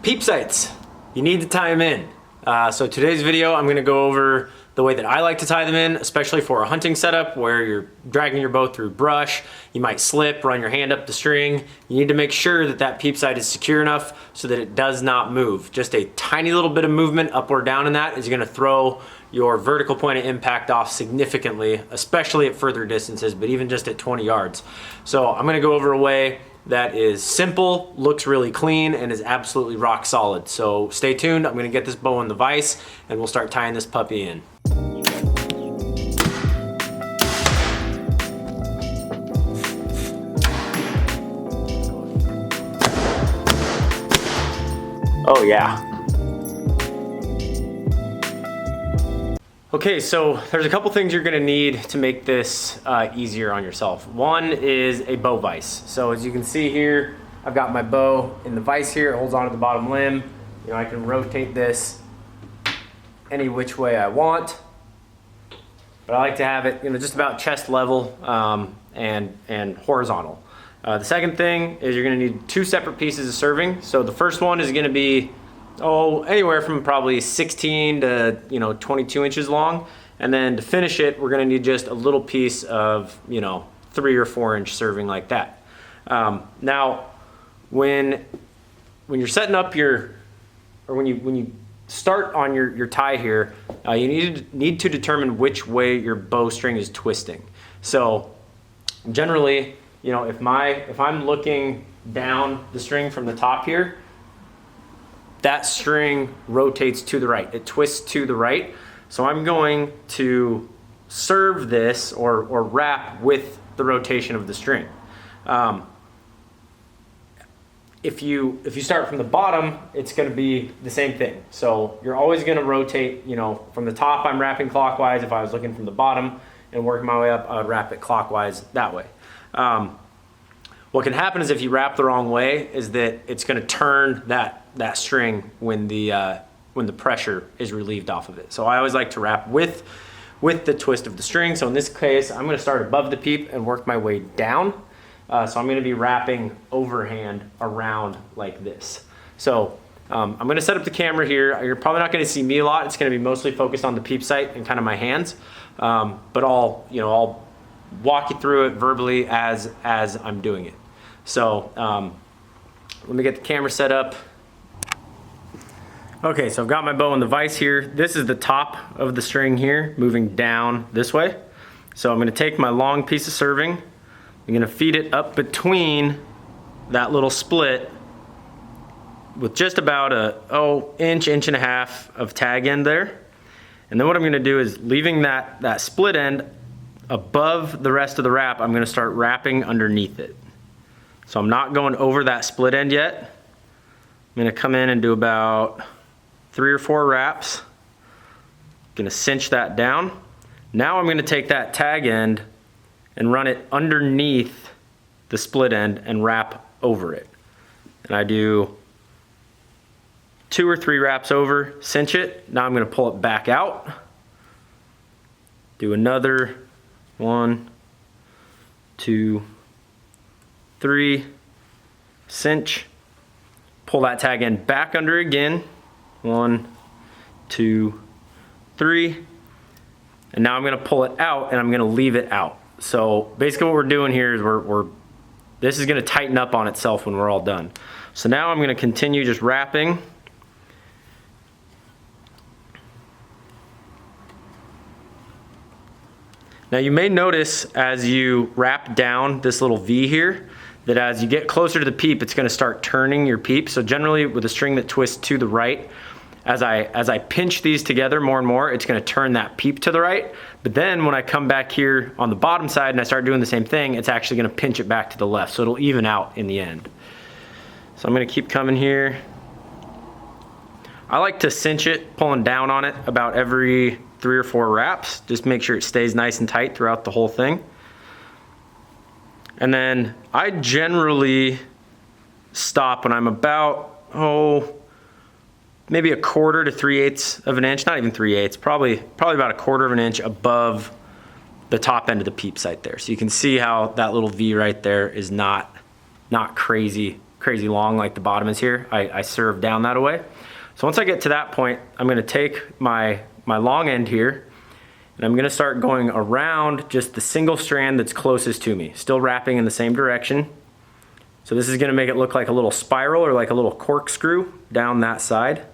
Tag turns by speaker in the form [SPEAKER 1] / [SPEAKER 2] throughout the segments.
[SPEAKER 1] Peep sights, you need to tie them in. So today's video, I'm gonna go over the way that I like to tie them in, especially for a hunting setup where you're dragging your bow through brush, you might slip, run your hand up the string. You need to make sure that that peep sight is secure enough so that it does not move. Just a tiny little bit of movement up or down in that is gonna throw your vertical point of impact off significantly, especially at further distances, but even just at 20 yards. So I'm gonna go over a way that is simple, looks really clean, and is absolutely rock solid. So stay tuned, I'm gonna get this bow in the vise and we'll start tying this puppy in. Oh yeah. Okay, so there's a couple things you're gonna need to make this easier on yourself. One is a bow vise. So as you can see here, I've got my bow in the vise here. It holds onto the bottom limb. You know, I can rotate this any which way I want, but I like to have it, you know, just about chest level and horizontal. The second thing is you're gonna need two separate pieces of serving. So the first one is gonna be anywhere from probably 16 to 22 inches long, and then to finish it we're going to need just a little piece of 3 or 4 inch serving like that. Now when you're setting up when you start on your tie here, you need to determine which way your bowstring is twisting. So generally, if I'm looking down the string from the top here, that string rotates to the right. It twists to the right. So I'm going to serve this or wrap with the rotation of the string. If you start from the bottom, it's gonna be the same thing. So you're always gonna rotate, from the top I'm wrapping clockwise. If I was looking from the bottom and working my way up, I would wrap it clockwise that way. What can happen is if you wrap the wrong way is that it's gonna turn that string when the pressure is relieved off of it. So I always like to wrap with the twist of the string. So in this case, I'm gonna start above the peep and work my way down. So I'm gonna be wrapping overhand around like this. So I'm gonna set up the camera here. You're probably not gonna see me a lot. It's gonna be mostly focused on the peep sight and kind of my hands. But I'll walk you through it verbally as I'm doing it. So let me get the camera set up. Okay, so I've got my bow in the vise here. This is the top of the string here, moving down this way. So I'm gonna take my long piece of serving, I'm gonna feed it up between that little split with just about inch and a half of tag end there. And then what I'm gonna do is, leaving that split end above the rest of the wrap, I'm gonna start wrapping underneath it. So I'm not going over that split end yet. I'm gonna come in and do about 3 or 4 wraps. Gonna cinch that down. Now I'm gonna take that tag end and run it underneath the split end and wrap over it. And I do 2 or 3 wraps over, cinch it. Now I'm gonna pull it back out. Do another 1, 2, 3, cinch, pull that tag end back under again, 1, 2, 3, and now I'm gonna pull it out and I'm gonna leave it out. So basically what we're doing here is this is gonna tighten up on itself when we're all done. So now I'm gonna continue just wrapping. Now you may notice as you wrap down this little V here, that as you get closer to the peep, it's gonna start turning your peep. So generally with a string that twists to the right, as I pinch these together more and more, it's gonna turn that peep to the right. But then when I come back here on the bottom side and I start doing the same thing, it's actually gonna pinch it back to the left. So it'll even out in the end. So I'm gonna keep coming here. I like to cinch it, pulling down on it about every 3 or 4 wraps. Just make sure it stays nice and tight throughout the whole thing. And then I generally stop when I'm about, maybe 1/4 to 3/8 of an inch, not even 3/8, probably about 1/4 of an inch above the top end of the peep sight there. So you can see how that little V right there is not crazy crazy long like the bottom is here. I serve down that away. So once I get to that point, I'm gonna take my long end here, and I'm gonna start going around just the single strand that's closest to me, still wrapping in the same direction. So this is gonna make it look like a little spiral or like a little corkscrew down that side.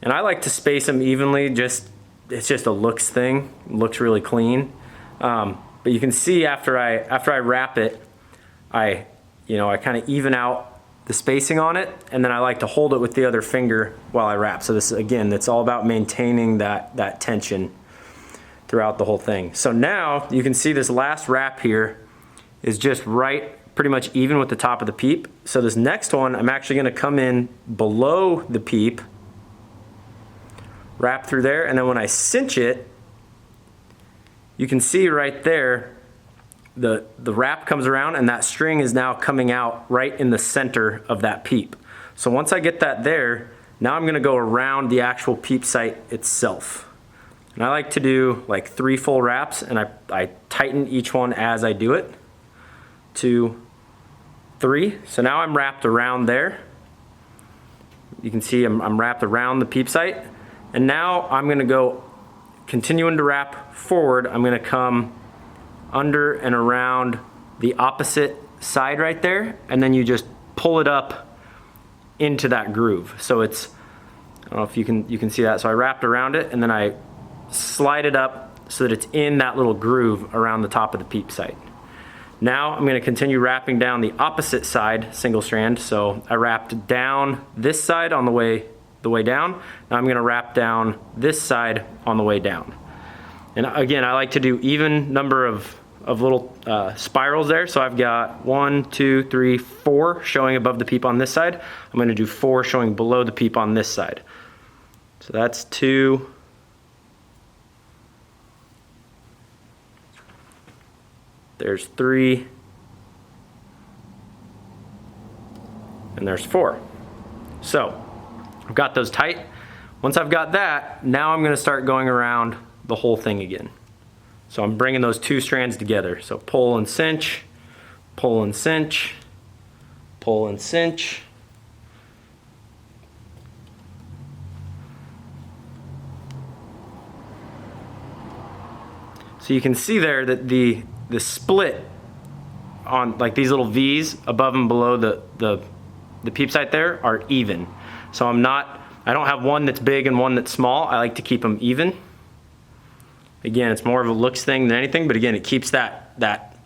[SPEAKER 1] And I like to space them evenly, it's just a looks thing. It looks really clean. But you can see after I wrap it, I kind of even out the spacing on it, and then I like to hold it with the other finger while I wrap. So this, again, it's all about maintaining that tension throughout the whole thing. So now you can see this last wrap here is just pretty much even with the top of the peep. So this next one, I'm actually gonna come in below the peep, wrap through there, and then when I cinch it, you can see right there, the wrap comes around and that string is now coming out right in the center of that peep. So once I get that there, now I'm gonna go around the actual peep sight itself. And I like to do like 3 full wraps, and I tighten each one as I do it. 2, 3. So now I'm wrapped around there. You can see I'm wrapped around the peep sight. And now I'm gonna go continuing to wrap forward. I'm gonna come under and around the opposite side right there, and then you just pull it up into that groove. So it's, I don't know if you can see that. So I wrapped around it, and then I slide it up so that it's in that little groove around the top of the peep sight. Now I'm gonna continue wrapping down the opposite side, single strand. So I wrapped down this side on the way down. Now I'm gonna wrap down this side on the way down. And again, I like to do even number of little spirals there. So I've got 1, 2, 3, 4 showing above the peep on this side. I'm gonna do 4 showing below the peep on this side. So that's 2. There's 3. And there's 4. So I've got those tight. Once I've got that, now I'm gonna start going around the whole thing again. So I'm bringing those 2 strands together. So pull and cinch, pull and cinch, pull and cinch. So you can see there that the split on like these little V's above and below the peep sight there are even. So I don't have one that's big and one that's small. I like to keep them even. Again, it's more of a looks thing than anything, but again, it keeps that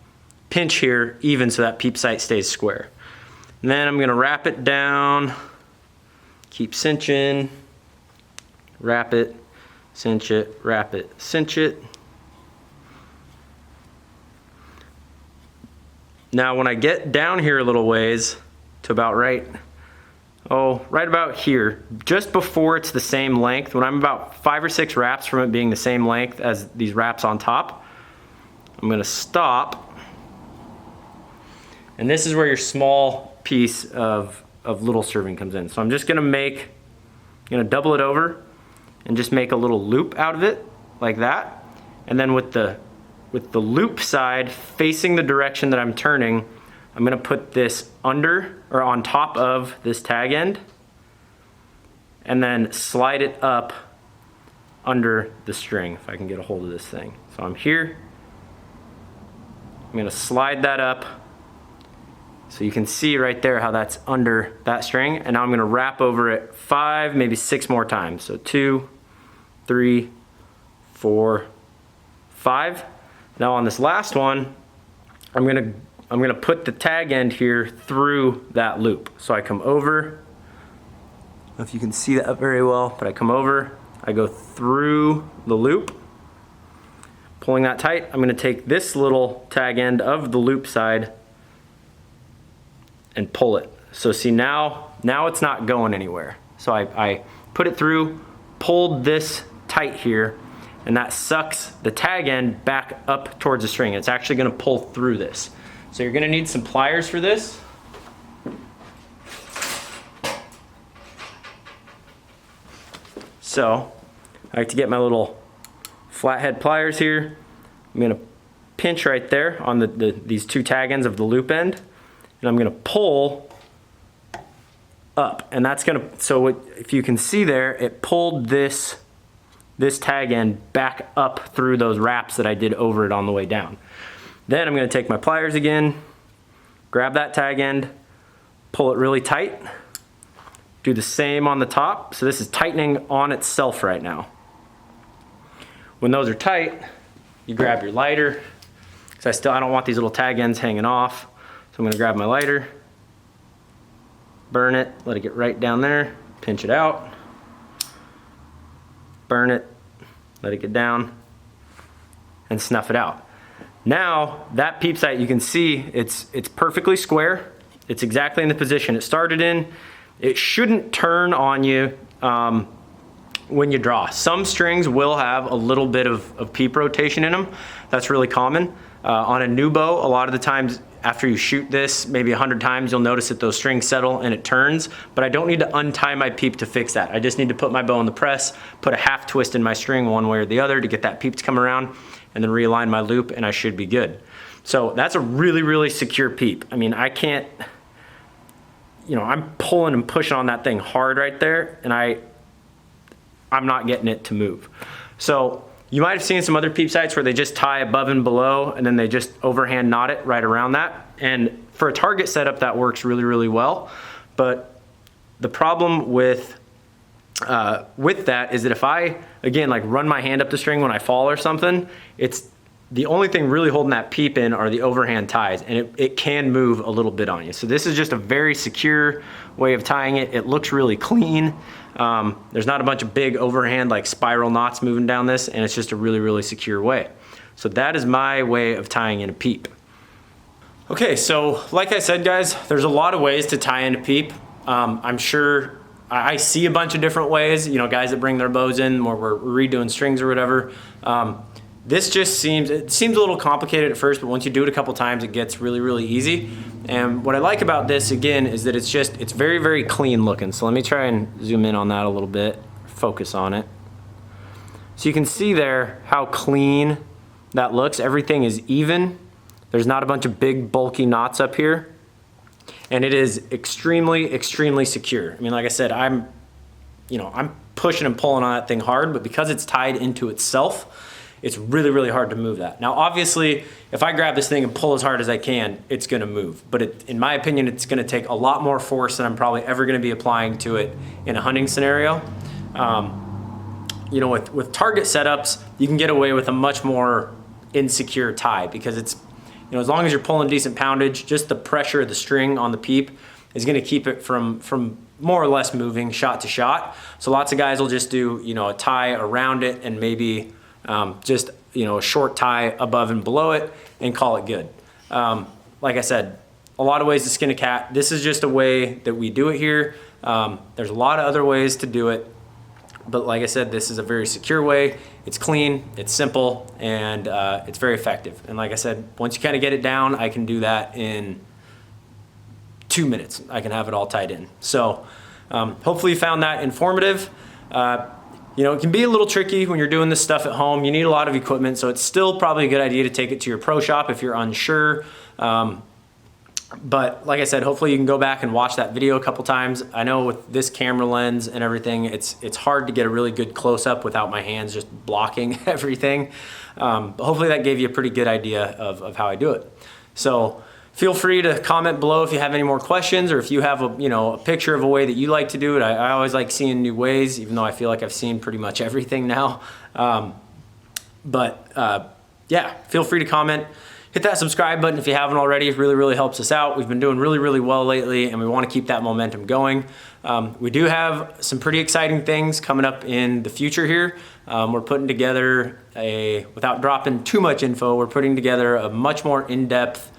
[SPEAKER 1] pinch here even so that peep sight stays square. And then I'm gonna wrap it down, keep cinching, wrap it, cinch it, wrap it, cinch it. Now when I get down here a little ways to about right about here, just before it's the same length, when I'm about 5 or 6 wraps from it being the same length as these wraps on top, I'm gonna stop. And this is where your small piece of little serving comes in. So I'm just gonna double it over and just make a little loop out of it like that. And then with the loop side facing the direction that I'm turning, I'm gonna put this under or on top of this tag end and then slide it up under the string, if I can get a hold of this thing. So I'm here, I'm gonna slide that up so you can see right there how that's under that string, and now I'm gonna wrap over it 5, maybe 6 more times. So 2, 3, 4, 5. Now on this last one, I'm gonna put the tag end here through that loop. So I come over, I don't know if you can see that very well, but I come over, I go through the loop, pulling that tight. I'm gonna take this little tag end of the loop side and pull it. So see now it's not going anywhere. So I put it through, pulled this tight here, and that sucks the tag end back up towards the string. It's actually gonna pull through this. So you're gonna need some pliers for this. So I like to get my little flathead pliers here. I'm gonna pinch right there on these 2 tag ends of the loop end, and I'm gonna pull up, and that's gonna, so if you can see there, it pulled this tag end back up through those wraps that I did over it on the way down. Then I'm gonna take my pliers again, grab that tag end, pull it really tight, do the same on the top. So this is tightening on itself right now. When those are tight, you grab your lighter, because I don't want these little tag ends hanging off. So I'm gonna grab my lighter, burn it, let it get right down there, pinch it out, burn it, let it get down, and snuff it out. Now, that peep sight, you can see it's perfectly square. It's exactly in the position it started in. It shouldn't turn on you when you draw. Some strings will have a little bit of peep rotation in them. That's really common. On a new bow, a lot of the times after you shoot this, maybe 100 times, you'll notice that those strings settle and it turns, but I don't need to untie my peep to fix that. I just need to put my bow in the press, put a half twist in my string one way or the other to get that peep to come around, and then realign my loop, and I should be good. So that's a really, really secure peep. I mean, I can't, you know, I'm pulling and pushing on that thing hard right there, and I'm not getting it to move. So you might have seen some other peep sights where they just tie above and below, and then they just overhand knot it right around that. And for a target setup, that works really, really well. But the problem with that is that if I, again, like run my hand up the string when I fall or something, it's the only thing really holding that peep in are the overhand ties, and it can move a little bit on you. So this is just a very secure way of tying it. It looks really clean. There's not a bunch of big overhand like spiral knots moving down this, and it's just a really, really secure way. So that is my way of tying in a peep. Okay, so like I said, guys, there's a lot of ways to tie in a peep. I'm sure I see a bunch of different ways, you know, guys that bring their bows in where we're redoing strings or whatever. This just seems a little complicated at first, but once you do it a couple times, it gets really, really easy. And what I like about this, again, is that it's very, very clean looking. So let me try and zoom in on that a little bit, focus on it. So you can see there how clean that looks. Everything is even. There's not a bunch of big bulky knots up here. And it is extremely, extremely secure. I mean, like I said, I'm pushing and pulling on that thing hard, but because it's tied into itself, it's really, really hard to move that. Now, obviously, if I grab this thing and pull as hard as I can, it's gonna move. But in my opinion, it's gonna take a lot more force than I'm probably ever gonna be applying to it in a hunting scenario. You know, with target setups, you can get away with a much more insecure tie because it's, you know, as long as you're pulling decent poundage, just the pressure of the string on the peep is gonna keep it from more or less moving shot to shot. So lots of guys will just do, you know, a tie around it and maybe just, you know, a short tie above and below it and call it good. Like I said, a lot of ways to skin a cat. This is just a way that we do it here. There's a lot of other ways to do it, but like I said, this is a very secure way. It's clean, it's simple, and it's very effective. And like I said, once you kind of get it down, I can do that in 2 minutes. I can have it all tied in. So hopefully you found that informative. You know, it can be a little tricky when you're doing this stuff at home. You need a lot of equipment, so it's still probably a good idea to take it to your pro shop if you're unsure. But like I said, hopefully you can go back and watch that video a couple times. I know with this camera lens and everything, it's hard to get a really good close-up without my hands just blocking everything. But hopefully that gave you a pretty good idea of how I do it. So feel free to comment below if you have any more questions, or if you have a picture of a way that you like to do it. I always like seeing new ways, even though I feel like I've seen pretty much everything now. Yeah, feel free to comment. Hit that subscribe button if you haven't already. It really, really helps us out. We've been doing really, really well lately, and we want to keep that momentum going. We do have some pretty exciting things coming up in the future here. We're putting together without dropping too much info, we're putting together a much more in-depth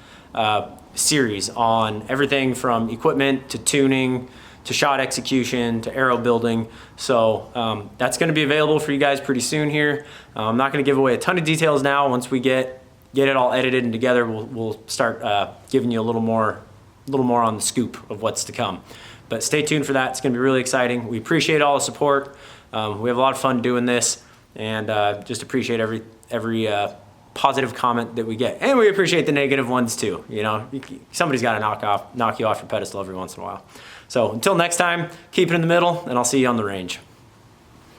[SPEAKER 1] series on everything from equipment to tuning to shot execution to arrow building. So that's going to be available for you guys pretty soon here. I'm not going to give away a ton of details now. Once we get it all edited and together, we'll start giving you a little more on the scoop of what's to come. But stay tuned for that. It's going to be really exciting. We appreciate all the support. We have a lot of fun doing this, and just appreciate every positive comment that we get. And we appreciate the negative ones too. You know, somebody's got to knock you off your pedestal every once in a while. So until next time, keep it in the middle, and I'll see you on the range.